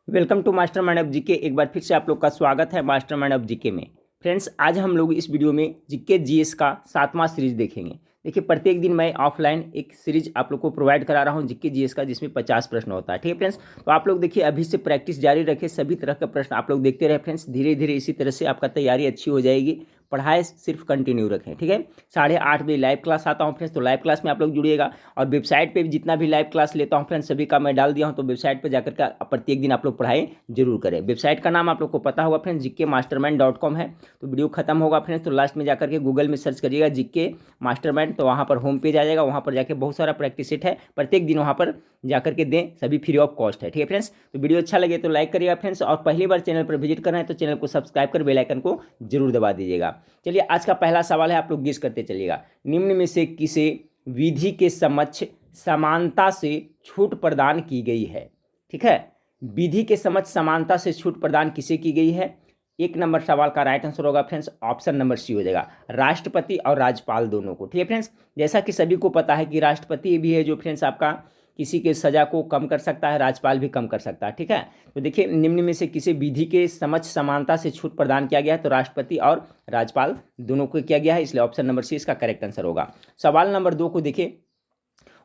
Welcome to master mind of GK. एक बार फिर से आप लोग का स्वागत है मास्टर माइंड ऑफ जीके में। फ्रेंड्स, आज हम लोग इस वीडियो में जीके जीएस का 7वां सीरीज देखेंगे। देखिए, प्रत्येक दिन मैं ऑफलाइन एक सीरीज आप लोग को प्रोवाइड करा रहा हूँ जीके जीएस का, जिसमें 50 प्रश्न होता है। ठीक है फ्रेंड्स, तो आप लोग देखिए अभी से प्रैक्टिस जारी रखें, सभी तरह के प्रश्न आप लोग देखते रहे फ्रेंड्स। धीरे धीरे इसी तरह से आपका तैयारी अच्छी हो जाएगी। पढ़ाई सिर्फ कंटिन्यू रखें, ठीक है। 8:30 बजे लाइव क्लास आता हूँ फ्रेंड्स, तो लाइव क्लास में आप लोग जुड़िएगा। और वेबसाइट पे भी जितना भी लाइव क्लास लेता हूँ फ्रेंड्स, सभी का मैं डाल दिया हूँ, तो वेबसाइट पे जाकर के प्रत्येक दिन आप लोग पढ़ाई जरूर करें। वेबसाइट का नाम आप लोग को पता होगा फ्रेंड्स, gkmastermind.com है। तो वीडियो खत्म होगा फ्रेंड्स, तो लास्ट में जाकर के गूगल में सर्च करिएगा जीके मास्टरमाइंड, तो वहाँ पर होम पेज आ जाएगा। वहाँ पर जाके बहुत सारा प्रैक्टिस सेट है, प्रत्येक दिन वहाँ पर जाकर के दें, सभी फ्री ऑफ कॉस्ट है। ठीक है फ्रेंड्स, तो वीडियो अच्छा लगे तो लाइक करिएगा फ्रेंड्स, और पहली बार चैनल पर विजिट कर रहे हैं तो चैनल को सब्सक्राइब कर बेल आइकन को जरूर दबा दीजिएगा। चलिए, आज का पहला सवाल है, आप लोग गेस करते चलिएगा। निम्न में से किसे विधि के समक्ष समानता से छूट प्रदान की गई है? ठीक है, विधि के समक्ष समानता से छूट प्रदान किसे की गई है? एक नंबर सवाल का राइट आंसर होगा फ्रेंड्स, ऑप्शन नंबर सी हो जाएगा, राष्ट्रपति और राज्यपाल दोनों को। ठीक है फ्रेंड्स, जैसा कि सभी को पता है कि राष्ट्रपति भी है जो फ्रेंड्स आपका किसी के सजा को कम कर सकता है, राज्यपाल भी कम कर सकता है। ठीक है, तो देखिए निम्न में से किसी विधि के समक्ष समानता से छूट प्रदान किया गया है, तो राष्ट्रपति और राज्यपाल दोनों को किया गया है, इसलिए ऑप्शन नंबर सी इसका करेक्ट आंसर होगा। सवाल नंबर 2 को देखिए,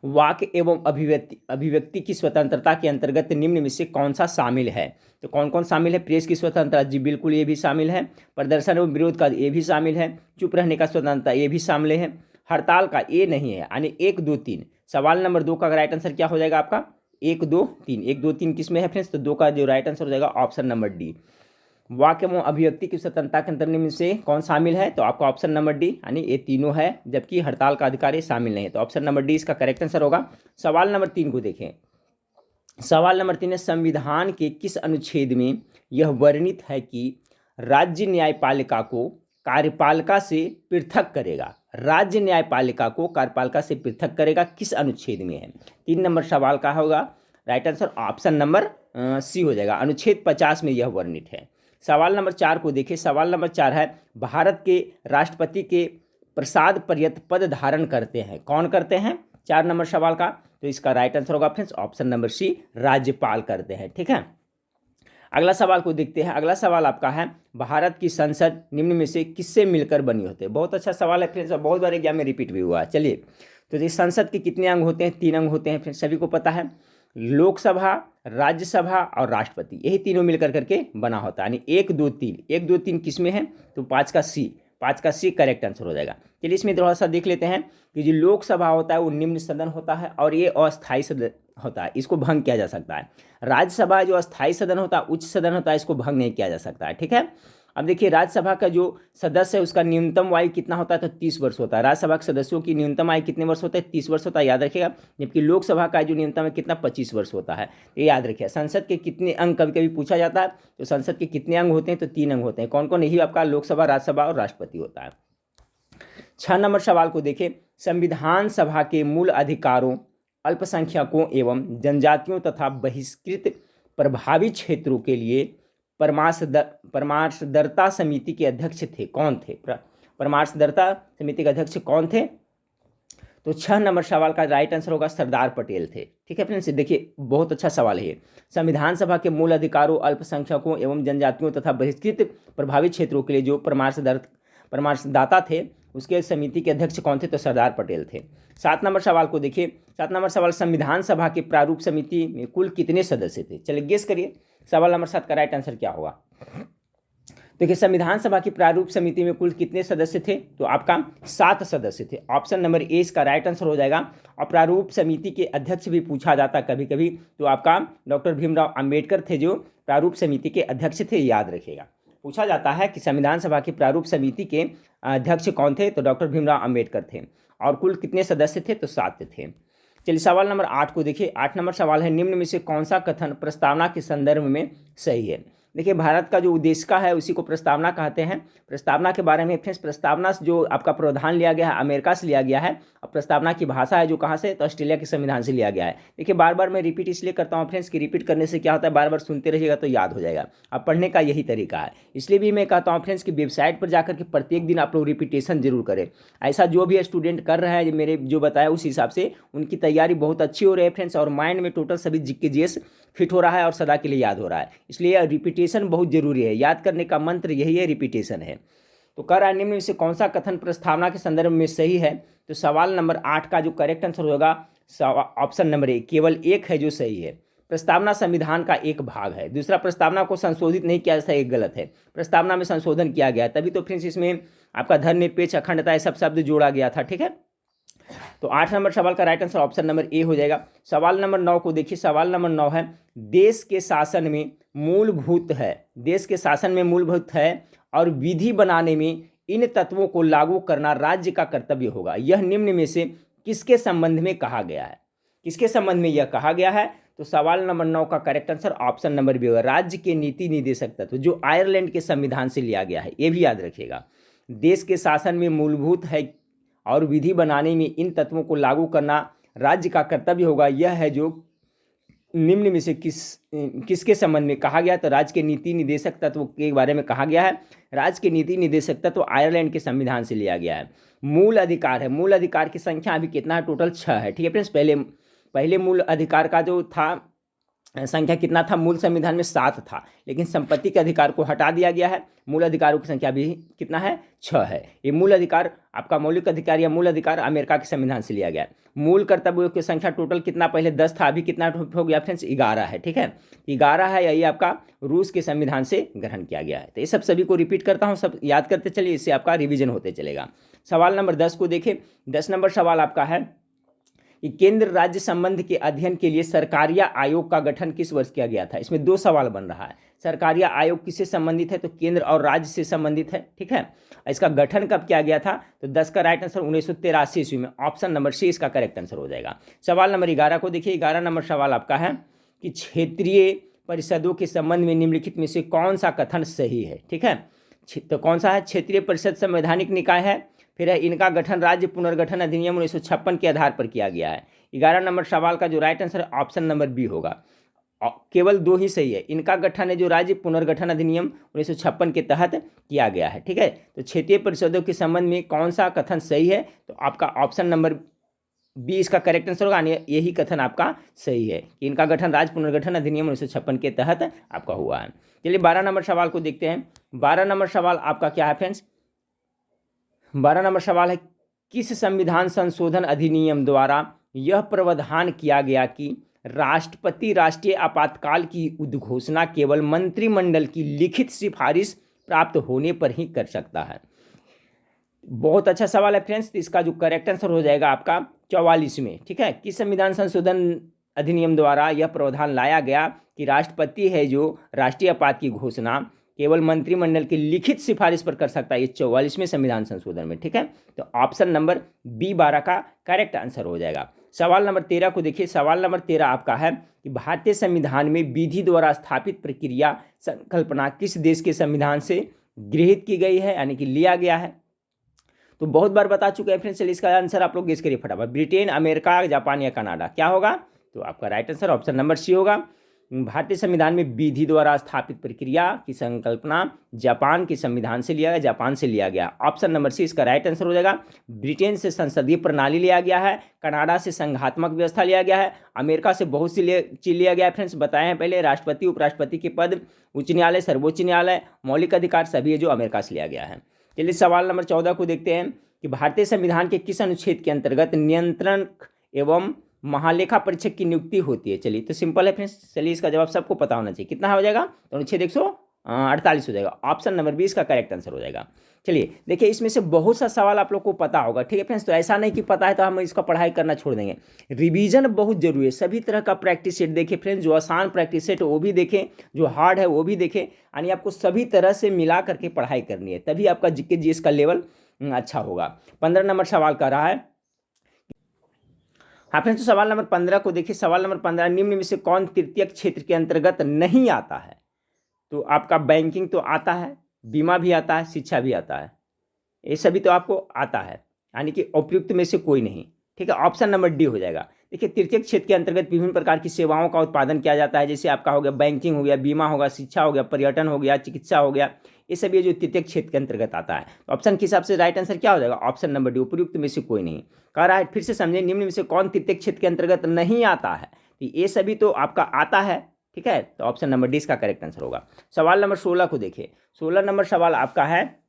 वाक्य एवं अभिव्यक्ति की स्वतंत्रता के अंतर्गत निम्न में से कौन सा शामिल है? तो कौन कौन शामिल है? प्रेस की स्वतंत्रता, जी बिल्कुल ये भी शामिल है। प्रदर्शन एवं विरोध का, ये भी शामिल है। चुप रहने का स्वतंत्रता, ये भी शामिल है। हड़ताल का, ये नहीं है, यानी 1, 2, 3। सवाल नंबर 2 का राइट आंसर क्या हो जाएगा आपका? 1, 2, 3। 1, 2, 3 किस में है फ्रेंड्स? तो 2 का जो राइट आंसर हो जाएगा ऑप्शन नंबर डी। वाक्य एवं अभिव्यक्ति की स्वतंत्रता के अंतर्गत में से कौन शामिल है? तो आपका ऑप्शन नंबर डी, यानी ये तीनों है, जबकि हड़ताल का अधिकार ये शामिल नहीं है, तो ऑप्शन नंबर डी इसका करेक्ट आंसर होगा। सवाल नंबर 3 को देखें। सवाल नंबर 3 है, संविधान के किस अनुच्छेद में यह वर्णित है कि राज्य न्यायपालिका को कार्यपालिका से पृथक करेगा? राज्य न्यायपालिका को कार्यपालिका से पृथक करेगा, किस अनुच्छेद में है? 3 नंबर सवाल का होगा right answer option number C हो जाएगा, अनुच्छेद 50 में यह वर्णित है। सवाल नंबर 4 को देखिए। सवाल नंबर 4 है, भारत के राष्ट्रपति के प्रसाद पर्यंत पद धारण करते हैं, कौन करते हैं? 4 नंबर सवाल का, तो इसका राइट आंसर होगा फ्रेंड्स ऑप्शन नंबर सी, राज्यपाल करते हैं। ठीक है, अगला सवाल को देखते हैं। अगला सवाल आपका है, भारत की संसद निम्न में से किससे मिलकर बनी होती है? बहुत अच्छा सवाल है फ्रेंड्स, बहुत बार एग्जाम में रिपीट भी हुआ है। चलिए, तो ये संसद के कितने अंग होते हैं? 3 अंग होते हैं फ्रेंड्स, सभी को पता है। लोकसभा, राज्यसभा और राष्ट्रपति, यही तीनों मिलकर करके बना होता है, यानी 1, 2, 3। 1, 2, 3 किस में है? तो 5 का सी, 5 का सी करेक्ट आंसर हो जाएगा। चलिए, इसमें थोड़ा सा देख लेते हैं कि जो लोकसभा होता है वो निम्न सदन होता है, और ये अस्थायी सदन होता है, इसको भंग किया जा सकता है। राज्यसभा जो अस्थायी सदन होता है, उच्च सदन होता है, इसको भंग नहीं किया जा सकता है। ठीक है, अब देखिए, राज्यसभा का जो सदस्य है उसका न्यूनतम आयु कितना होता है? तो 30 वर्ष होता है। राज्यसभा के सदस्यों की न्यूनतम आयु कितने वर्ष होता है? 30 वर्ष होता है, याद रखिएगा। जबकि लोकसभा का जो न्यूनतम है कितना? 25 वर्ष होता है, ये याद रखिए। संसद के कितने अंग कभी कभी पूछा जाता है, तो संसद के कितने अंग होते हैं? तो 3 अंग होते हैं। कौन कौन? यही आपका लोकसभा, राज्यसभा और राष्ट्रपति होता है। 6 नंबर सवाल को देखें। संविधान सभा के मूल अधिकारों, अल्पसंख्यकों एवं जनजातियों तथा बहिष्कृत प्रभावित क्षेत्रों के लिए परामर्शदाता समिति के अध्यक्ष थे, कौन थे? परामर्शदाता समिति के अध्यक्ष कौन थे? तो 6 नंबर सवाल का राइट आंसर होगा सरदार पटेल थे। ठीक है फ्रेंड्स, देखिए बहुत अच्छा सवाल है ये। संविधान सभा के मूल अधिकारों, अल्पसंख्यकों एवं जनजातियों तथा बहिष्कृत प्रभावित क्षेत्रों के लिए जो परामर्शदाता थे, उसके समिति के अध्यक्ष कौन थे? तो सरदार पटेल थे। 7 नंबर सवाल को देखिए। 7 नंबर सवाल, संविधान सभा के प्रारूप समिति में कुल कितने सदस्य थे? चलिए गेस करिए, सवाल नंबर 7 का राइट आंसर क्या होगा? देखिए, संविधान सभा की प्रारूप समिति में कुल कितने सदस्य थे? तो आपका 7 सदस्य थे, ऑप्शन नंबर ए इसका राइट आंसर हो जाएगा। और प्रारूप समिति के अध्यक्ष भी पूछा जाता कभी कभी, तो आपका डॉक्टर भीमराव अंबेडकर थे जो प्रारूप समिति के अध्यक्ष थे, याद रखिएगा। पूछा जाता है कि संविधान सभा की प्रारूप समिति के अध्यक्ष कौन थे? तो डॉक्टर भीमराव अंबेडकर थे। और कुल कितने सदस्य थे? तो 7 थे। चलिए, सवाल नंबर 8 को देखिए। 8 नंबर सवाल है, निम्न में से कौन सा कथन प्रस्तावना के संदर्भ में सही है? देखिए भारत का जो उद्देशिका है उसी को प्रस्तावना कहते हैं। प्रस्तावना के बारे में फ्रेंड्स, प्रस्तावना जो आपका प्रावधान लिया गया है अमेरिका से लिया गया है, और प्रस्तावना की भाषा है जो कहाँ से, तो ऑस्ट्रेलिया के संविधान से लिया गया है। देखिए बार बार मैं रिपीट इसलिए करता हूँ फ्रेंड्स कि रिपीट करने से क्या होता है, बार बार सुनते रहिएगा तो याद हो जाएगा। अब पढ़ने का यही तरीका है, इसलिए भी मैं कहता हूँ फ्रेंड्स कि वेबसाइट पर जाकर के प्रत्येक दिन आप लोग रिपीटेशन जरूर करें। ऐसा जो भी स्टूडेंट कर रहे हैं मेरे जो बताया उस हिसाब से उनकी तैयारी बहुत अच्छी हो रही है फ्रेंड्स, और माइंड में टोटल सभी जीके जीएस फिट हो रहा है और सदा के लिए याद हो रहा है। इसलिए रिपीटेशन बहुत जरूरी है, याद करने का मंत्र यही है, रिपीटेशन है। तो कर रहा है निम्न में से कौन सा कथन प्रस्तावना के संदर्भ में सही है, तो सवाल नंबर 8 का जो करेक्ट आंसर होगा ऑप्शन नंबर ए, केवल एक है जो सही है। प्रस्तावना संविधान का एक भाग है। दूसरा, प्रस्तावना को संशोधित नहीं किया जा सकता, एक गलत है। प्रस्तावना में संशोधन किया गया तभी तो फ्रेंड्स इसमें आपका धर्मनिरपेक्ष अखंडता ये सब शब्द जोड़ा गया था, ठीक है। तो 8 नंबर सवाल का right answer option number A हो जाएगा। सवाल नंबर 9 को देखिए, सवाल नंबर 9 है, देश के शासन में मूलभूत है, देश के शासन में मूलभूत है और विधि बनाने में इन तत्वों को लागू करना राज्य का कर्तव्य होगा। यह निम्न में से किसके संबंध में कहा गया है, किसके संबंध में यह कहा गया है, तो सवाल नंबर 9 का correct answer option number B होगा, राज्य के नीति निर्देशक तत्व जो आयरलैंड के संविधान से लिया गया है। ये भी याद रखिएगा, देश के शासन में मूलभूत है और विधि बनाने में इन तत्वों को लागू करना राज्य का कर्तव्य होगा। यह है जो निम्न में से किसके संबंध में कहा गया, तो राज्य के नीति निर्देशक तत्व के बारे में कहा गया है। राज्य के नीति निर्देशक तत्व आयरलैंड के संविधान से लिया गया है। मूल अधिकार है, मूल अधिकार की संख्या अभी कितना है, टोटल 6 है, ठीक है फ्रेंड्स। पहले मूल अधिकार का जो था संख्या कितना था, मूल संविधान में 7 था, लेकिन संपत्ति के अधिकार को हटा दिया गया है। मूल अधिकारों की संख्या भी कितना है, 6 है। ये मूल अधिकार आपका मौलिक अधिकार या मूल अधिकार अमेरिका के संविधान से लिया गया है। मूल कर्तव्यों की संख्या टोटल कितना, पहले 10 था, अभी कितना हो गया फ्रेंड्स, 11 है, ठीक है। 11 है, यही आपका रूस के संविधान से ग्रहण किया गया है। तो ये सब सभी को रिपीट करता हूँ, सब याद करते चलिए, इससे आपका रिविजन होते चलेगा। सवाल नंबर 10 को देखिए, 10 नंबर सवाल आपका है कि केंद्र राज्य संबंध के अध्ययन के लिए सरकारिया आयोग का गठन किस वर्ष किया गया था। इसमें 2 सवाल बन रहा है, सरकारिया आयोग किससे संबंधित है, तो केंद्र और राज्य से संबंधित है, ठीक है। इसका गठन कब किया गया था, तो 10 का राइट आंसर 1983 ईस्वी में, ऑप्शन नंबर सी इसका करेक्ट आंसर हो जाएगा। सवाल नंबर 11 को देखिए, 11 नंबर सवाल आपका है कि क्षेत्रीय परिषदों के संबंध में निम्नलिखित में से कौन सा कथन सही है, ठीक है। तो कौन सा है, क्षेत्रीय परिषद संवैधानिक निकाय है, फिर है इनका गठन राज्य पुनर्गठन अधिनियम 1956 के आधार पर किया गया है। 11 नंबर सवाल का जो right answer option number B होगा, केवल 2 ही सही है। इनका गठन है जो राज्य पुनर्गठन अधिनियम 1956 के तहत किया गया है, ठीक है। तो क्षेत्रीय परिषदों के संबंध में कौन सा कथन सही है, तो आपका ऑप्शन नंबर बी इसका करेक्ट आंसर होगा। यही कथन आपका सही है कि इनका गठन राज्य पुनर्गठन अधिनियम 1956 के तहत आपका हुआ है। चलिए 12 नंबर सवाल को देखते हैं। 12 नंबर सवाल आपका क्या है फ्रेंड्स, 12 नंबर सवाल है, किस संविधान संशोधन अधिनियम द्वारा यह प्रावधान किया गया कि राष्ट्रपति राष्ट्रीय आपातकाल की उद्घोषणा केवल मंत्रिमंडल की लिखित सिफारिश प्राप्त होने पर ही कर सकता है। बहुत अच्छा सवाल है फ्रेंड्स, तो इसका जो करेक्ट आंसर हो जाएगा आपका 44 में, ठीक है। किस संविधान संशोधन अधिनियम द्वारा यह प्रावधान लाया गया कि राष्ट्रपति है जो राष्ट्रीय आपात की घोषणा केवल मंत्रिमंडल की लिखित सिफारिश पर कर सकता है, ये 44वें संविधान संशोधन में, ठीक है। तो ऑप्शन नंबर बी 12 का करेक्ट आंसर हो जाएगा। सवाल नंबर 13 को देखिए, सवाल नंबर 13 आपका है कि भारतीय संविधान में विधि द्वारा स्थापित प्रक्रिया संकल्पना किस देश के संविधान से गृहीत की गई है, यानी कि लिया गया है। तो बहुत बार बता चुके हैं फ्रेंड्स, चलिए इसका आंसर आप लोग गेस करिए फटाफट, ब्रिटेन, अमेरिका, जापान या कनाडा, क्या होगा, तो आपका right answer option number C होगा। भारतीय संविधान में विधि द्वारा स्थापित प्रक्रिया की संकल्पना जापान के संविधान से लिया गया, जापान से लिया गया, ऑप्शन नंबर सी इसका राइट आंसर हो जाएगा। ब्रिटेन से संसदीय प्रणाली लिया गया है, कनाडा से संघात्मक व्यवस्था लिया गया है, अमेरिका से बहुत सी चीज लिया गया है फ्रेंड्स, बताए हैं पहले, राष्ट्रपति उपराष्ट्रपति के पद, उच्च न्यायालय, सर्वोच्च न्यायालय, मौलिक अधिकार सभी है जो अमेरिका से लिया गया है। चलिए सवाल नंबर 14 को देखते हैं कि भारतीय संविधान के किस अनुच्छेद के अंतर्गत नियंत्रक एवं महालेखा परीक्षक की नियुक्ति होती है। चलिए तो सिंपल है फ्रेंड्स, चलिए इसका जवाब सबको पता होना चाहिए, कितना हो जाएगा, तो अनुच्छेद 148 हो जाएगा, ऑप्शन नंबर 20 का करेक्ट आंसर हो जाएगा। चलिए देखिए, इसमें से बहुत सा सवाल आप लोग को पता होगा, ठीक है फ्रेंड्स, तो ऐसा नहीं कि पता है तो हम इसका पढ़ाई करना छोड़ देंगे, रिवीजन बहुत जरूरी है। सभी तरह का प्रैक्टिस सेट देखें फ्रेंड्स, जो आसान प्रैक्टिस सेट वो भी देखें, जो हार्ड है वो भी देखें, यानी आपको सभी तरह से मिला करके पढ़ाई करनी है, तभी आपका जीके जीएस का लेवल अच्छा होगा। 15 नंबर सवाल कर रहा है, हाँ फ्रेंड्स, तो सवाल नंबर 15 को देखिए, सवाल नंबर 15, निम्न में से कौन तृतीयक क्षेत्र के अंतर्गत नहीं आता है। तो आपका बैंकिंग तो आता है, बीमा भी आता है, शिक्षा भी आता है, ये सभी तो आपको आता है, यानी कि उपयुक्त में से कोई नहीं। ठीक है, ऑप्शन नंबर डी हो जाएगा। देखिए, तृतीय क्षेत्र के अंतर्गत विभिन्न प्रकार की सेवाओं का उत्पादन किया जाता है, जैसे आपका हो गया बैंकिंग हो गया, बीमा होगा, शिक्षा हो गया, पर्यटन हो गया, चिकित्सा हो गया, ये सब ये जो तृतीय क्षेत्र के अंतर्गत आता है। तो ऑप्शन के हिसाब से राइट आंसर क्या हो जाएगा? ऑप्शन नंबर डी, उपयुक्त में से कोई नहीं। कह रहा है फिर से समझे, निम्न में से कौन तृतीय क्षेत्र के अंतर्गत नहीं आता है? तो ये सभी तो आपका आता है। ठीक है, तो ऑप्शन नंबर डी इसका करेक्ट आंसर होगा। सवाल नंबर 16 को देखिए। 16 नंबर सवाल आपका है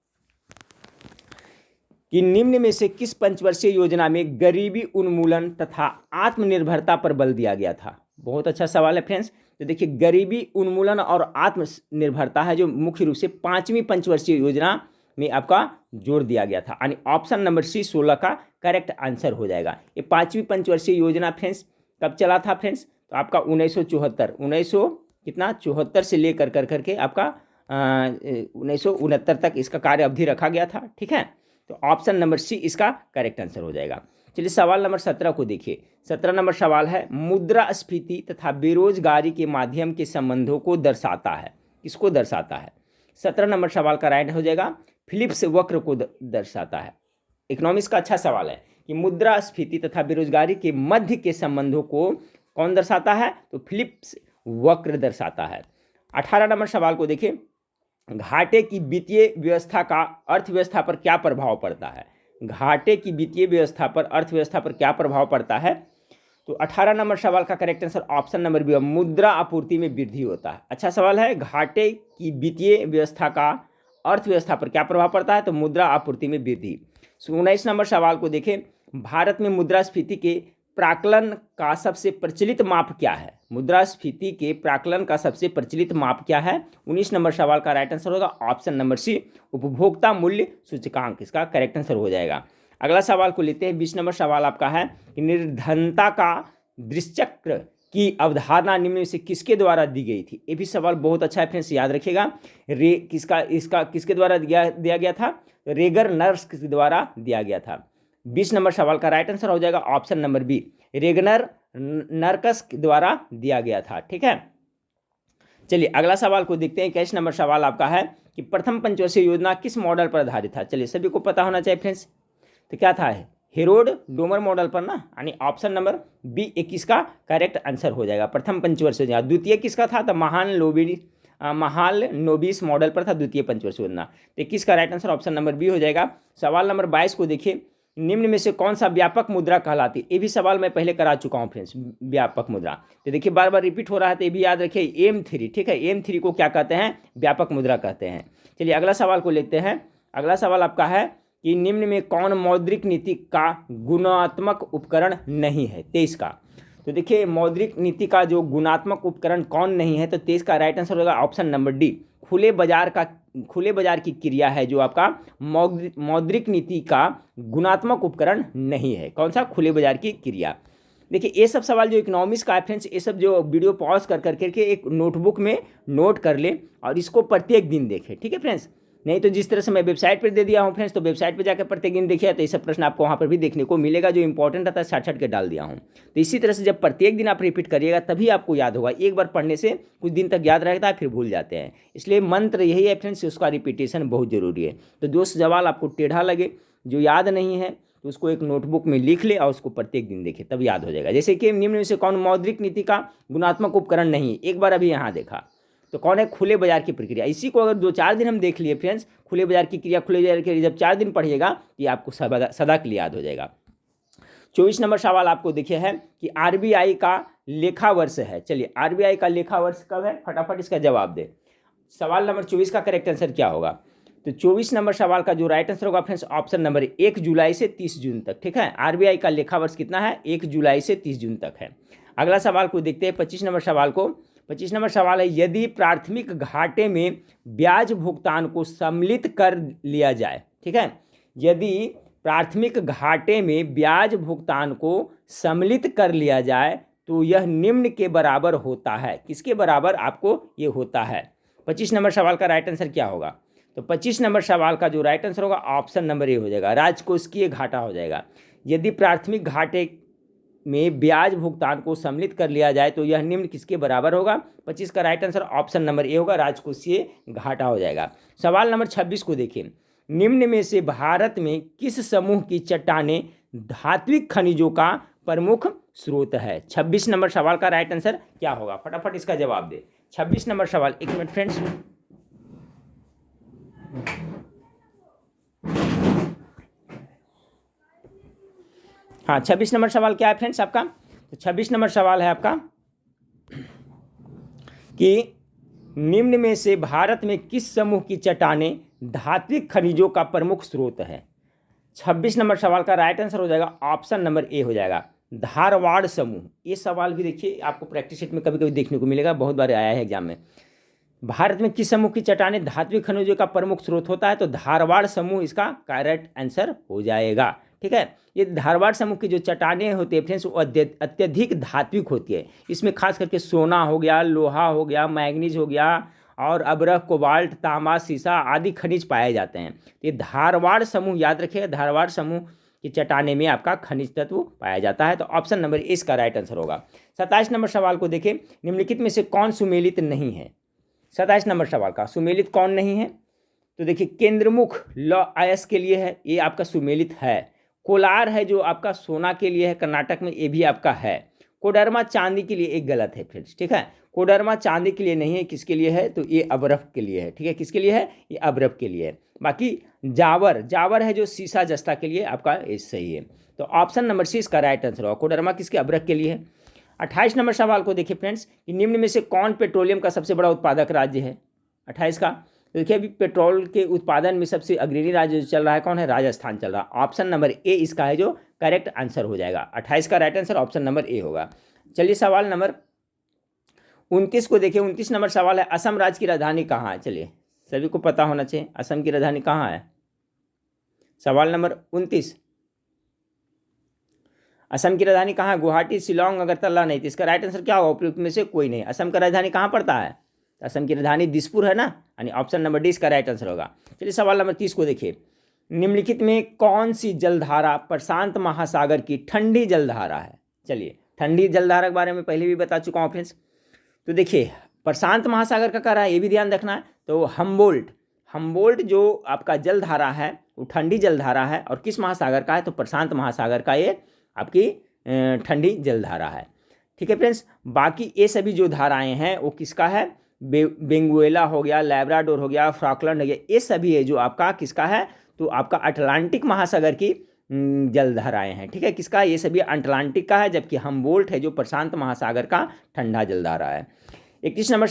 कि निम्न में से किस पंचवर्षीय योजना में गरीबी उन्मूलन तथा आत्मनिर्भरता पर बल दिया गया था? बहुत अच्छा सवाल है फ्रेंड्स। तो देखिए, गरीबी उन्मूलन और आत्मनिर्भरता है जो मुख्य रूप से 5वीं पंचवर्षीय योजना में आपका जोड़ दिया गया था, यानी ऑप्शन नंबर सी 16 का करेक्ट आंसर हो जाएगा। ये 5वीं पंचवर्षीय योजना फ्रेंड्स कब चला था फ्रेंड्स? तो आपका 1974 से लेकर करके आपका 1969 तक इसका कार्य अवधि रखा गया था। ठीक है, तो ऑप्शन नंबर सी इसका करेक्ट आंसर हो जाएगा। चलिए सवाल नंबर 17 को देखिए। 17 नंबर सवाल है, मुद्रास्फीति तथा बेरोजगारी के माध्यम के संबंधों को दर्शाता है। किसको दर्शाता है? 17 नंबर सवाल का राइट हो जाएगा फिलिप्स वक्र को दर्शाता है। इकोनॉमिक्स का अच्छा सवाल है कि मुद्रास्फीति तथा बेरोजगारी के मध्य के संबंधों को कौन दर्शाता है? तो फिलिप्स वक्र दर्शाता है। 18 नंबर सवाल को देखिए। घाटे की वित्तीय व्यवस्था का अर्थव्यवस्था पर क्या प्रभाव पड़ता है? घाटे की वित्तीय व्यवस्था पर अर्थव्यवस्था पर क्या प्रभाव पड़ता है? तो 18 नंबर सवाल का correct answer option number B, मुद्रा आपूर्ति में वृद्धि होता है। अच्छा सवाल है, घाटे की वित्तीय व्यवस्था का अर्थव्यवस्था पर क्या प्रभाव पड़ता है? तो मुद्रा आपूर्ति में वृद्धि। 19 नंबर सवाल को देखें। भारत में मुद्रास्फीति के प्राकलन का सबसे प्रचलित माप क्या है? मुद्रास्फीति के प्राकलन का सबसे प्रचलित माप क्या है? 19 नंबर सवाल का राइट आंसर होगा ऑप्शन नंबर सी, उपभोक्ता मूल्य सूचकांक इसका करेक्ट आंसर हो जाएगा। अगला सवाल को लेते हैं। 20 नंबर सवाल आपका है कि निर्धनता का दृश्चक्र की अवधारणा निम्न में से किसके द्वारा दी गई थी? ये भी सवाल बहुत अच्छा है फ्रेंड्स, याद रखिएगा। इसका किसके द्वारा दिया गया था? रेगर नर्स के द्वारा दिया गया था। 20 नंबर सवाल का राइट आंसर हो जाएगा ऑप्शन नंबर बी, रेगनर नर्कस द्वारा दिया गया था। ठीक है, चलिए अगला सवाल को देखते हैं। 21 नंबर सवाल आपका है कि प्रथम पंचवर्षीय योजना किस मॉडल पर आधारित था? चलिए सभी को पता होना चाहिए फ्रेंड्स। तो क्या था? हेरोड डोमर मॉडल पर ना, यानी ऑप्शन नंबर बी 21 का करेक्ट आंसर हो जाएगा। प्रथम पंचवर्षीय योजना। द्वितीय किसका था? तो महालनोबिस मॉडल पर था द्वितीय पंचवर्षीय योजना। तो 21 का right answer option number B हो जाएगा। सवाल नंबर 22 को देखिए। निम्न में से कौन सा व्यापक मुद्रा कहलाती है? ये भी सवाल मैं पहले करा चुका हूँ फ्रेंड्स, व्यापक मुद्रा। तो देखिए बार बार रिपीट हो रहा है, तो ये भी याद रखिए, M3। ठीक है, M3 को क्या कहते हैं? व्यापक मुद्रा कहते हैं। चलिए अगला सवाल को लेते हैं। अगला सवाल आपका है कि निम्न में कौन मौद्रिक नीति का गुणात्मक उपकरण नहीं है? 23 का। तो देखिए मौद्रिक नीति का जो गुणात्मक उपकरण कौन नहीं है? तो 23 का राइट आंसर होगा ऑप्शन नंबर डी, खुले बाजार की क्रिया है जो आपका मौद्रिक नीति का गुणात्मक उपकरण नहीं है। कौन सा? खुले बाजार की क्रिया। देखिए ये सब सवाल जो इकोनॉमिक्स का है फ्रेंड्स, ये सब जो वीडियो पॉज कर करके एक नोटबुक में नोट कर ले और इसको प्रत्येक दिन देखें। ठीक है फ्रेंड्स, नहीं तो जिस तरह से मैं वेबसाइट पर दे दिया हूँ फ्रेंड्स, तो वेबसाइट पर जाकर प्रत्येक दिन देखिए तो ये सब प्रश्न आपको वहाँ पर भी देखने को मिलेगा। जो इंपॉर्टेंट रहता है छाट के डाल दिया हूँ। तो इसी तरह से जब प्रत्येक दिन आप रिपीट करिएगा तभी आपको याद होगा। एक बार पढ़ने से कुछ दिन तक याद रहता है, फिर भूल जाते हैं। इसलिए मंत्र यही है फ्रेंड्स, उसका रिपीटेशन बहुत जरूरी है। तो जो सवाल आपको टेढ़ा लगे, जो याद नहीं है, तो उसको एक नोटबुक में लिख ले और उसको प्रत्येक दिन देखे, तब याद हो जाएगा। जैसे कि निम्न में से कौन मौद्रिक नीति का गुणात्मक उपकरण नहीं है? एक बार अभी यहाँ देखा तो कौन है? खुले बाजार की प्रक्रिया। इसी को अगर 2-4 दिन हम देख लिए फ्रेंड्स, खुले बाजार की क्रिया, खुले बाजार की क्रिया, जब 4 दिन पढ़िएगा ये आपको सदा के लिए याद हो जाएगा। 24 नंबर सवाल आपको देखिए है कि आरबीआई का लेखा वर्ष है। चलिए आरबीआई का लेखा वर्ष कब है? फटाफट इसका जवाब दे। सवाल नंबर 24 का करेक्ट आंसर क्या होगा? तो 24 नंबर सवाल का जो राइट आंसर होगा फ्रेंड्स ऑप्शन नंबर 1 जुलाई से 30 जून तक। ठीक है, आरबीआई का लेखा वर्ष कितना है? 1 जुलाई से 30 जून तक है। अगला सवाल को देखते हैं 25 नंबर सवाल को। 25 नंबर सवाल है, यदि प्राथमिक घाटे में ब्याज भुगतान को सम्मिलित कर लिया जाए। ठीक है, यदि प्राथमिक घाटे में ब्याज भुगतान को सम्मिलित कर लिया जाए तो यह निम्न के बराबर होता है। किसके बराबर आपको ये होता है? 25 नंबर सवाल का राइट आंसर क्या होगा? तो 25 नंबर सवाल का जो राइट आंसर होगा ऑप्शन नंबर ए हो जाएगा, राजकोषीय घाटा हो जाएगा। यदि प्राथमिक घाटे में ब्याज भुगतान को सम्मिलित कर लिया जाए तो यह निम्न किसके बराबर होगा। 25 का right answer option number A होगा, राजकोषीय घाटा हो जाएगा। सवाल नंबर 26 को देखिए, निम्न में से भारत में किस समूह की चट्टानें धात्विक खनिजों का प्रमुख स्रोत है। 26 नंबर सवाल का राइट आंसर क्या होगा, फटाफट इसका जवाब दे। 26 नंबर सवाल, एक मिनट फ्रेंड्स। हाँ, 26 नंबर सवाल क्या है फ्रेंड्स आपका, तो 26 नंबर सवाल है आपका कि निम्न में से भारत में किस समूह की चट्टानें धात्विक खनिजों का प्रमुख स्रोत है। 26 नंबर सवाल का राइट आंसर हो जाएगा ऑप्शन नंबर ए हो जाएगा, धारवाड़ समूह। ये सवाल भी देखिए आपको प्रैक्टिस शीट में कभी कभी देखने को मिलेगा, बहुत बार आया है एग्जाम में। भारत में किस समूह की चट्टानें धात्विक खनिजों का प्रमुख स्रोत होता है, तो धारवाड़ समूह इसका करेक्ट आंसर हो जाएगा। ठीक है, ये धारवाड़ समूह की जो चट्टानें होती है फ्रेंड्स वो अत्यधिक धात्विक होती है। इसमें खास करके सोना हो गया, लोहा हो गया, मैग्नीज हो गया और अब्रक, कोबाल्ट, तांबा, सीसा आदि खनिज पाए जाते हैं। ये धारवाड़ समूह याद रखिएगा, धारवाड़ समूह की चट्टाने में आपका खनिज तत्व पाया जाता है, तो ऑप्शन नंबर ए इसका राइट आंसर होगा। 27 नंबर सवाल को देखें, निम्नलिखित में से कौन सुमेलित नहीं है। 27 नंबर सवाल का सुमेलित कौन नहीं है, तो देखिए केंद्रमुख लौ आयस के लिए है, ये आपका सुमेलित है। कोलार है जो आपका सोना के लिए है कर्नाटक में, ये भी आपका है। कोडरमा चांदी के लिए एक गलत है फ्रेंड्स। ठीक है, कोडरमा चांदी के लिए नहीं है, किसके लिए है, तो ये अबरफ के लिए है। ठीक है, किसके लिए है, ये अबरफ के लिए है। बाकी जावर है जो सीसा जस्ता के लिए आपका ये सही है, तो ऑप्शन नंबर सी इसका राइट आंसर होगा। कोडरमा किसके, अबरफ के लिए है। 28 नंबर सवाल को देखिए फ्रेंड्स कि निम्न में से कौन पेट्रोलियम का सबसे बड़ा उत्पादक राज्य है। 28 का तो देखिए अभी पेट्रोल के उत्पादन में सबसे अग्रणी राज्य जो चल रहा है कौन है, राजस्थान चल रहा है। ऑप्शन नंबर ए इसका है जो करेक्ट आंसर हो जाएगा। 28 का right answer option number A होगा। चलिए सवाल नंबर 29 को देखिए। 29 नंबर सवाल है, असम राज्य की राजधानी कहाँ है। चलिए सभी को पता होना चाहिए असम की राजधानी कहाँ है। सवाल नंबर 29, असम की राजधानी कहाँ है, गुवाहाटी, शिलोंग, अगरतला नहीं, तो इसका राइट आंसर क्या होगा, उपयुक्त में से कोई नहीं। असम का राजधानी कहाँ पड़ता है, असम की राजधानी दिसपुर है ना, यानी ऑप्शन नंबर डी इसका राइट आंसर होगा। चलिए सवाल नंबर 30 को देखिए, निम्नलिखित में कौन सी जलधारा प्रशांत महासागर की ठंडी जलधारा है। चलिए ठंडी जलधारा के बारे में पहले भी बता चुका हूँ फ्रेंड्स। तो देखिए प्रशांत महासागर का रहा है, ये भी ध्यान रखना है। तो हम्बोल्ट जो आपका जलधारा है वो ठंडी जलधारा है, और किस महासागर का है, तो प्रशांत महासागर का ये आपकी ठंडी जलधारा है। ठीक है फ्रेंड्स, बाकी ये सभी जो धाराएं हैं वो किसका है, बेंगुएला हो गया, लैब्राडोर हो गया, फ्रॉकलैंड हो गया, ये सभी है जो आपका किसका है, तो आपका अटलांटिक महासागर की जलधाराएं हैं। ठीक है, किसका, ये सभी अटलांटिक का है, जबकि हम्बोल्ट है जो प्रशांत महासागर का ठंडा जलधारा है। 31 नंबर,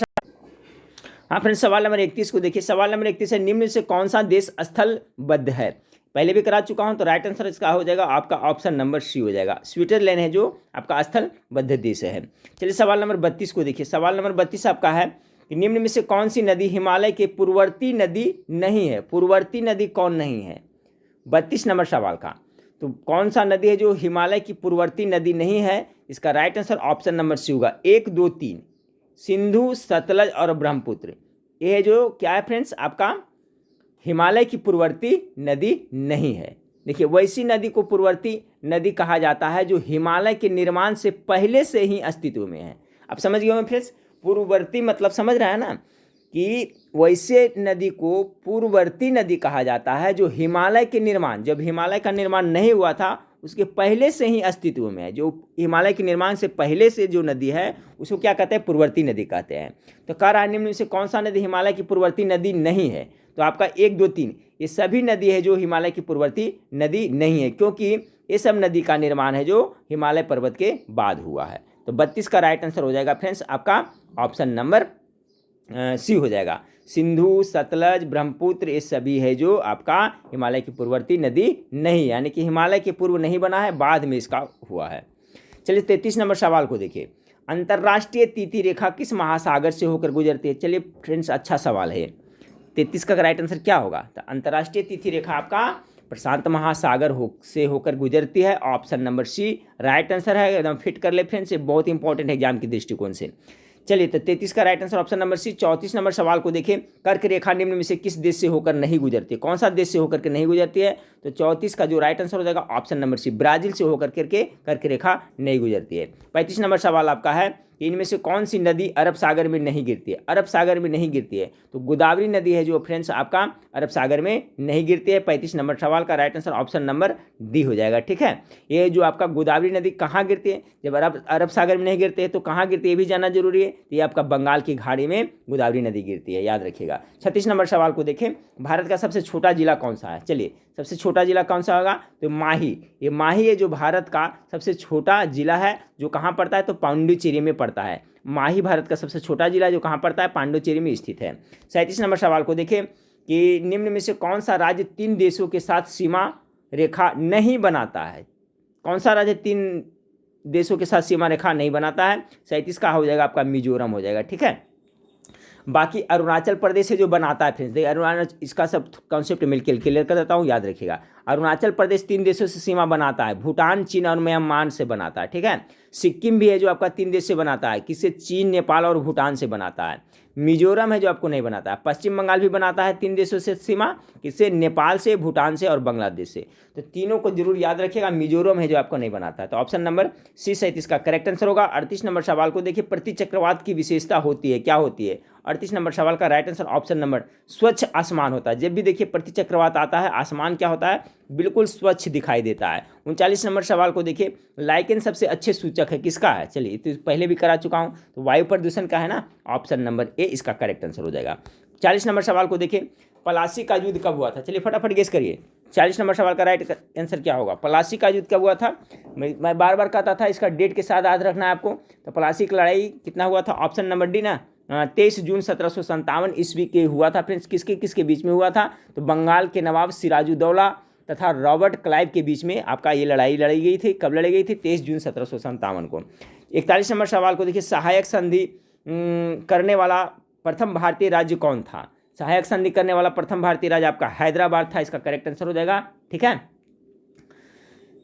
हाँ फ्रेंड्स सवाल नंबर 31 को देखिए। सवाल नंबर 31 है, निम्न से कौन सा देश स्थलबद्ध है। पहले भी करा चुका हूं, तो राइट आंसर इसका हो जाएगा आपका ऑप्शन नंबर सी हो जाएगा, स्विट्जरलैंड है जो आपका स्थलबद्ध देश है। चलिए सवाल नंबर 32 को देखिए। सवाल नंबर 32 आपका है कि निम्न में से कौन सी नदी हिमालय के पूर्ववर्ती नदी नहीं है। पूर्ववर्ती नदी कौन नहीं है, 32 नंबर सवाल का, तो कौन सा नदी है जो हिमालय की पूर्ववर्ती नदी नहीं है। इसका right answer option number C होगा, 1, 2, 3, सिंधु, सतलज और ब्रह्मपुत्र। ये है जो क्या है फ्रेंड्स, आपका हिमालय की पूर्ववर्ती नदी नहीं है। देखिए वैसी नदी को पूर्ववर्ती नदी कहा जाता है जो हिमालय के निर्माण से पहले से ही अस्तित्व में है। अब समझ गए फ्रेंड्स, पूर्ववर्ती मतलब समझ रहा है ना, कि वैसे नदी को पूर्ववर्ती नदी कहा जाता है जो हिमालय के निर्माण, जब हिमालय का निर्माण नहीं हुआ था उसके पहले से ही अस्तित्व में है। जो हिमालय के निर्माण से पहले से जो नदी है उसको क्या कहते हैं, पूर्ववर्ती नदी कहते हैं। तो कह रहा है निम्न में से कौन सा नदी हिमालय की पूर्ववर्ती नदी नहीं है, तो आपका 1, 2, 3 ये सभी नदी है जो हिमालय की पूर्ववर्ती नदी नहीं है, क्योंकि ये सब नदी का निर्माण है जो हिमालय पर्वत के बाद हुआ है। तो 32 का राइट आंसर हो जाएगा फ्रेंड्स आपका ऑप्शन नंबर सी हो जाएगा, सिंधु, सतलज, ब्रह्मपुत्र ये सभी है जो आपका हिमालय की पूर्ववर्ती नदी नहीं, यानी कि हिमालय के पूर्व नहीं बना है, बाद में इसका हुआ है। चलिए 33 नंबर सवाल को देखिए, अंतर्राष्ट्रीय तिथि रेखा किस महासागर से होकर गुजरती है। चलिए फ्रेंड्स अच्छा सवाल है, 33 का राइट आंसर क्या होगा, तो अंतर्राष्ट्रीय तिथि रेखा आपका प्रशांत महासागर से होकर गुजरती है, option number C right answer है। एकदम फिट कर ले फ्रेंड्स, ये बहुत इंपॉर्टेंट है एग्जाम के दृष्टिकोण से। चलिए तो 33 का right answer option number C. 34 number सवाल को देखें, कर्क रेखा निम्न में से किस देश से होकर नहीं गुजरती है? कौन सा देश से होकर के नहीं गुजरती है? तो 34 का जो राइट आंसर हो जाएगा ऑप्शन नंबर सी, ब्राजील से होकर करके कर्क रेखा नहीं गुजरती है। 35 नंबर सवाल आपका है कि इनमें से कौन सी नदी अरब सागर में नहीं गिरती है? अरब सागर में नहीं गिरती है तो गोदावरी नदी है जो फ्रेंड्स आपका अरब सागर में नहीं गिरती है। 35 नंबर सवाल का right answer option number D हो जाएगा। ठीक है, ये जो आपका गोदावरी नदी कहाँ गिरती है? जब अरब सागर में नहीं गिरती है तो कहाँ गिरती है, ये भी जानना जरूरी है। तो ये आपका बंगाल की खाड़ी में गोदावरी नदी गिरती है, याद रखिएगा। 36 नंबर सवाल को देखें, भारत का सबसे छोटा जिला कौन सा है? चलिए, सबसे छोटा जिला कौन सा होगा? तो माही। ये माही है जो भारत का सबसे छोटा जिला है, जो कहाँ पड़ता है? तो पांडुचेरी में पड़ता है। माही भारत का सबसे छोटा जिला जो कहाँ पड़ता है? पांडुचेरी में स्थित है। 37 नंबर सवाल को देखें कि निम्न में से कौन सा राज्य 3 देशों के साथ सीमा रेखा नहीं बनाता है? कौन सा राज्य 3 देशों के साथ सीमा रेखा नहीं बनाता है? 37 का हो जाएगा आपका मिजोरम हो जाएगा। ठीक है, बाकी अरुणाचल प्रदेश है जो बनाता है फ्रेंड्स। देखिए अरुणाचल, इसका सब कॉन्सेप्ट मिलकर क्लियर कर देता हूँ, याद रखिएगा। अरुणाचल प्रदेश 3 देशों से सीमा बनाता है, भूटान, चीन और म्यांमार से बनाता है। ठीक है, सिक्किम भी है जो आपका 3 देश से बनाता है, किससे? चीन, नेपाल और भूटान से बनाता है। मिजोरम है जो आपको नहीं बनाता है। पश्चिम बंगाल भी बनाता है 3 देशों से सीमा, किससे? नेपाल से, भूटान से और बांग्लादेश से। तो तीनों को जरूर याद रखिएगा। मिजोरम है जो आपको नहीं बनाता है। तो ऑप्शन नंबर सी 37 का करेक्ट आंसर होगा। 38 नंबर सवाल को देखिए, प्रति चक्रवात की विशेषता होती है, क्या होती है? 38 नंबर सवाल का राइट आंसर ऑप्शन नंबर स्वच्छ आसमान होता है। जब भी देखिए प्रति चक्रवात आता है, आसमान क्या होता है? बिल्कुल स्वच्छ दिखाई देता है। 39 नंबर सवाल को देखिए, लाइकेन सबसे अच्छे सूचक है, किसका है? चलिए, तो पहले भी करा चुका हूं, तो वायु प्रदूषण का है ना, ऑप्शन नंबर ए इसका करेक्ट आंसर हो जाएगा। 40 नंबर सवाल को देखिए, पलासी का युद्ध कब हुआ था? चलिए फटाफट गेस करिए। 40 नंबर सवाल का राइट आंसर क्या होगा? पलासी का युद्ध कब हुआ था? मैं बार बार कहता था इसका डेट के साथ याद रखना है आपको। तो पलासी की लड़ाई कितना हुआ था? ऑप्शन नंबर डी ना, 23 जून 1757 ईस्वी के हुआ था फ्रेंड्स। किसके किसके बीच में हुआ था? तो बंगाल के नवाब सिराजुद्दौला तथा रॉबर्ट क्लाइव के बीच में आपका ये लड़ाई लड़ी गई थी। कब लड़ी गई थी? 23 जून 1757 को। 41 नंबर सवाल को देखिए, सहायक संधि करने वाला प्रथम भारतीय राज्य कौन था? सहायक संधि करने वाला प्रथम भारतीय राज्य आपका हैदराबाद था, इसका करेक्ट आंसर हो जाएगा। ठीक है,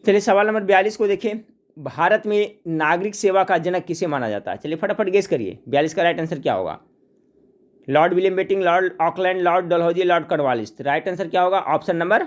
चलिए सवाल नंबर 42 को देखें, भारत में नागरिक सेवा का जनक किसे माना जाता है? चलिए फटाफट गेस करिए, 42 का राइट आंसर क्या होगा? Lord William Bentinck, Lord Auckland, Lord Dalhousie, Lord Cornwallis. Right answer क्या होगा? ऑप्शन नंबर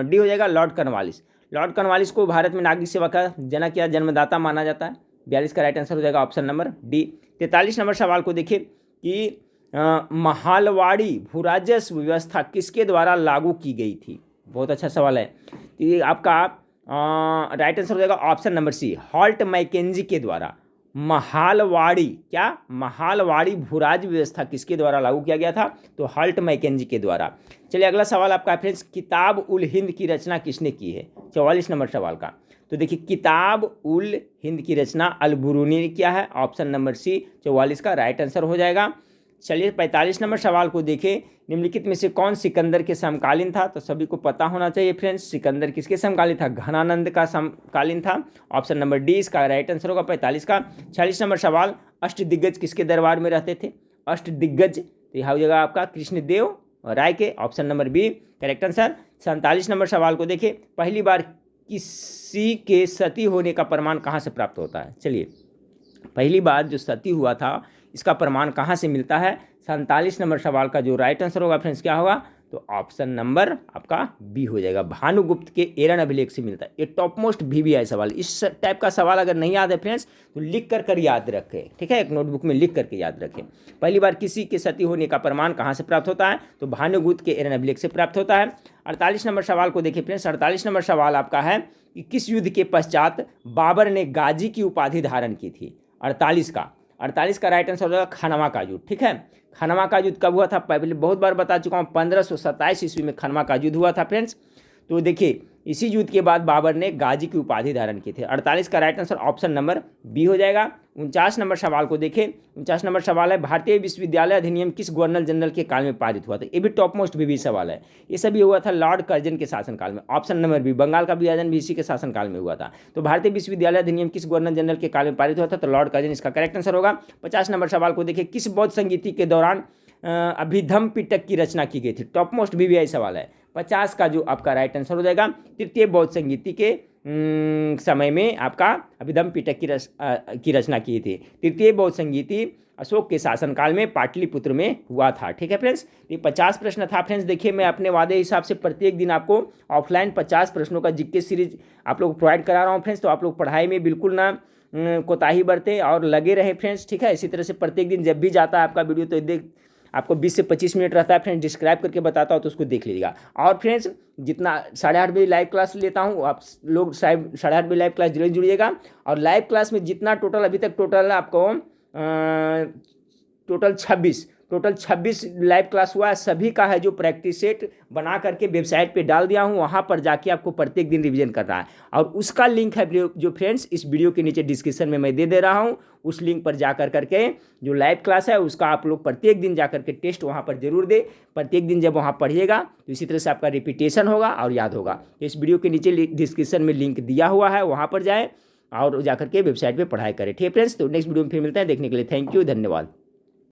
डी हो जाएगा, लॉर्ड कॉर्नवालिस। लॉर्ड कॉर्नवालिस को भारत में नागरिक सेवा का जनक या जन्मदाता माना जाता है। 42 का राइट आंसर हो जाएगा ऑप्शन नंबर डी। 43 नंबर सवाल को देखिए कि महालवाड़ी भूराजस्व व्यवस्था किसके द्वारा लागू की गई थी? बहुत अच्छा सवाल है। ये आपका राइट आंसर हो जाएगा option number C, Holt Mackenzie के द्वारा। महालवाड़ी, क्या? महालवाड़ी भूराज व्यवस्था किसके द्वारा लागू किया गया था? तो हॉल्ट मैकेंजी के द्वारा। चलिए अगला सवाल आपका फ्रेंड्स, किताब उल हिंद की रचना किसने की है? 44 नंबर सवाल का। तो देखिए, किताब उल हिंद की रचना अल बुरूनी ने किया है, ऑप्शन नंबर सी 44 का राइट आंसर हो जाएगा। चलिए 45 नंबर सवाल को देखें, निम्नलिखित में से कौन सिकंदर के समकालीन था? तो सभी को पता होना चाहिए फ्रेंड्स, सिकंदर किसके समकालीन था? घनानंद का समकालीन था, ऑप्शन नंबर डी इसका राइट आंसर होगा 45 का। 46 नंबर सवाल, अष्टदिग्गज किसके दरबार में रहते थे? अष्टदिग्गज, तो यह हो जाएगा आपका कृष्णदेव राय के, option number B correct answer. 47 number सवाल को देखिए, पहली बार किसी के सती होने का प्रमाण कहाँ से प्राप्त होता है? चलिए, पहली बार जो सती हुआ था इसका प्रमाण कहाँ से मिलता है? 47 नंबर सवाल का जो राइट आंसर होगा फ्रेंड्स क्या होगा? तो ऑप्शन नंबर आपका बी हो जाएगा, भानुगुप्त के एरन अभिलेख से मिलता है। ये टॉप मोस्ट VVI सवाल, इस टाइप का सवाल अगर नहीं याद है फ्रेंड्स तो लिख कर याद रखें। ठीक है, एक नोटबुक में लिख करके याद रखें। पहली बार किसी के सती होने का प्रमाण कहाँ से प्राप्त होता है? तो भानुगुप्त के एरन अभिलेख से प्राप्त होता है। 48 नंबर सवाल को देखिए फ्रेंड्स, 48 नंबर सवाल आपका है कि किस युद्ध के पश्चात बाबर ने गाजी की उपाधि धारण की थी? 48 का राइट आंसर हो जाएगा खनवा का युद्ध। ठीक है, खनवा का युद्ध कब हुआ था? पहले बहुत बार बता चुका हूँ, 1527 ईस्वी में खनवा का युद्ध हुआ था फ्रेंड्स। तो देखिए, इसी युद्ध के बाद बाबर ने गाजी की उपाधि धारण की थी। 48 का right answer option number B हो जाएगा। 49 नंबर सवाल को देखें, 49 नंबर सवाल है, भारतीय विश्वविद्यालय अधिनियम किस गवर्नर जनरल के काल में पारित हुआ था? ये भी टॉप मोस्ट VVI सवाल है। ये सभी हुआ था लॉर्ड कर्जन के शासनकाल में, ऑप्शन नंबर बी। बंगाल का विभाजन भी इसी के शासनकाल में हुआ था। तो भारतीय विश्वविद्यालय अधिनियम किस गवर्नर जनरल के काल में पारित हुआ था? तो लॉर्ड कर्जन इसका करेक्ट आंसर होगा। 50 नंबर सवाल को देखिए, किस बौद्ध संगीति के दौरान अभिधम पिटक की रचना की गई थी? टॉप मोस्ट VVI सवाल है। 50 का जो आपका राइट आंसर हो जाएगा, तृतीय बौद्ध संगीति के समय में आपका अभिधम पिटक की रचना किए थे। तृतीय बौद्ध संगीति अशोक के शासनकाल में पाटलिपुत्र में हुआ था। ठीक है फ्रेंड्स, ये 50 प्रश्न था फ्रेंड्स। देखिए मैं अपने वादे हिसाब से प्रत्येक दिन आपको ऑफलाइन 50 प्रश्नों का जीके सीरीज आप लोग प्रोवाइड करा रहा हूँ फ्रेंड्स। तो आप लोग पढ़ाई में बिल्कुल ना कोताही बरते और लगे रहे फ्रेंड्स। ठीक है, इसी तरह से प्रत्येक दिन जब भी जाता है आपका वीडियो तो देख आपको 20 से 25 मिनट रहता है फ्रेंड्स, डिस्क्राइब करके बताता हूँ तो उसको देख लीजिएगा। और फ्रेंड्स जितना 8:30 बजे लाइव क्लास लेता हूँ, आप लोग 8:30 बजे लाइव क्लास जरूर जुड़िएगा। और लाइव क्लास में जितना टोटल अभी तक टोटल आपको टोटल 26 लाइव क्लास हुआ है, सभी का है जो प्रैक्टिस सेट बना करके वेबसाइट पे डाल दिया हूँ। वहाँ पर जाके आपको प्रत्येक दिन रिवीजन करना है और उसका लिंक है जो फ्रेंड्स इस वीडियो के नीचे डिस्क्रिप्शन में मैं दे रहा हूँ। उस लिंक पर जा करके जो लाइव क्लास है उसका आप लोग प्रत्येक दिन जा करके टेस्ट वहाँ पर जरूर दे। प्रत्येक दिन जब वहाँ पढ़िएगा तो इसी तरह से आपका रिपीटेशन होगा और याद होगा। तो इस वीडियो के नीचे डिस्क्रिप्शन में लिंक दिया हुआ है, वहाँ पर जाएँ और जाकर के वेबसाइट पर पढ़ाई करें। ठीक है फ्रेंड्स, तो नेक्स्ट वीडियो में फिर मिलते हैं। देखने के लिए थैंक यू, धन्यवाद।